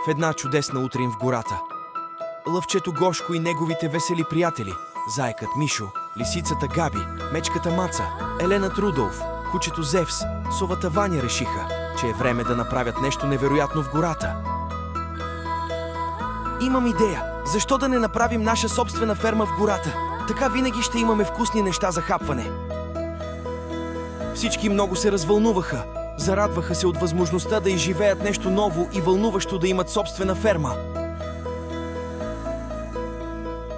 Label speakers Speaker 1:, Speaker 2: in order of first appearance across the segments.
Speaker 1: В една чудесна утрин в гората. Лъвчето Гошко и неговите весели приятели, заекът Мишо, лисицата Габи, мечката Маца, Еленът Рудолф, кучето Зевс, совата Ваня решиха, че е време да направят нещо невероятно в гората. Имам идея. Защо да не направим наша собствена ферма в гората? Така винаги ще имаме вкусни неща за хапване. Всички много се развълнуваха. Зарадваха се от възможността да изживеят нещо ново и вълнуващо да имат собствена ферма.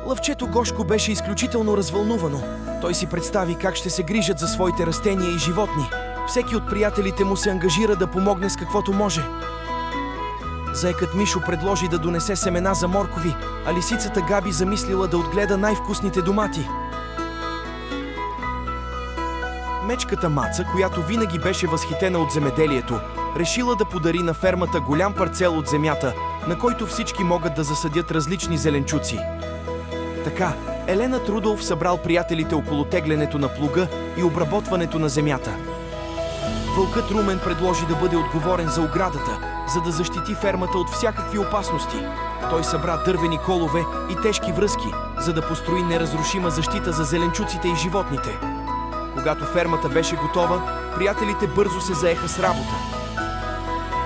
Speaker 1: Лъвчето Гошко беше изключително развълнувано. Той си представи как ще се грижат за своите растения и животни. Всеки от приятелите му се ангажира да помогне с каквото може. Заекът Мишо предложи да донесе семена за моркови, а лисицата Габи замислила да отгледа най-вкусните домати. Мечката Маца, която винаги беше възхитена от земеделието, решила да подари на фермата голям парцел от земята, на който всички могат да засадят различни зеленчуци. Така, Еленът Рудолф събрал приятелите около тегленето на плуга и обработването на земята. Вълкът Румен предложи да бъде отговорен за оградата, за да защити фермата от всякакви опасности. Той събра дървени колове и тежки връзки, за да построи неразрушима защита за зеленчуците и животните. Когато фермата беше готова, приятелите бързо се заеха с работа.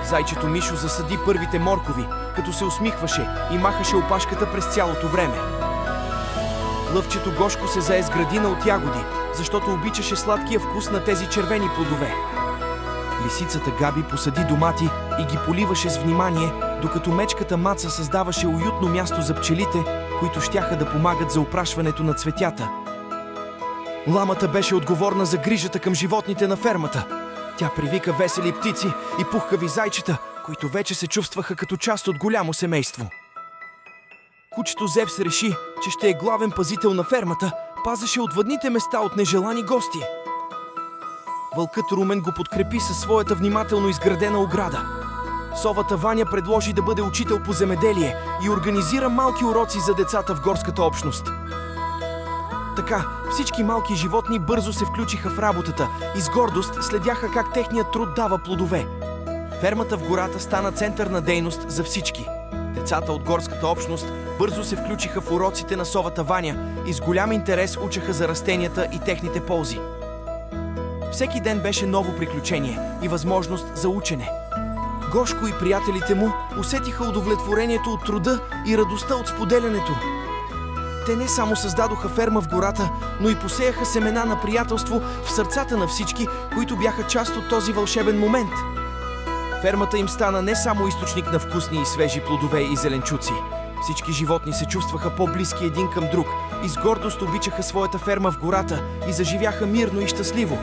Speaker 1: Зайчето Мишо засади първите моркови, като се усмихваше и махаше опашката през цялото време. Лъвчето Гошко се зае с градина от ягоди, защото обичаше сладкия вкус на тези червени плодове. Лисицата Габи посади домати и ги поливаше с внимание, докато мечката Маца създаваше уютно място за пчелите, които щяха да помагат за опрашването на цветята. Ламата беше отговорна за грижата към животните на фермата. Тя привика весели птици и пухкави зайчета, които вече се чувстваха като част от голямо семейство. Кучето Зевс реши, че ще е главен пазител на фермата, пазеше отвъдните места от нежелани гости. Вълкът Румен го подкрепи със своята внимателно изградена ограда. Совата Ваня предложи да бъде учител по земеделие и организира малки уроци за децата в горската общност. Така, всички малки животни бързо се включиха в работата и с гордост следяха как техният труд дава плодове. Фермата в гората стана център на дейност за всички. Децата от горската общност бързо се включиха в уроците на совата Ваня и с голям интерес учеха за растенията и техните ползи. Всеки ден беше ново приключение и възможност за учене. Гошко и приятелите му усетиха удовлетворението от труда и радостта от споделянето. Те не само създадоха ферма в гората, но и посеяха семена на приятелство в сърцата на всички, които бяха част от този вълшебен момент. Фермата им стана не само източник на вкусни и свежи плодове и зеленчуци. Всички животни се чувстваха по-близки един към друг и с гордост обичаха своята ферма в гората и заживяха мирно и щастливо.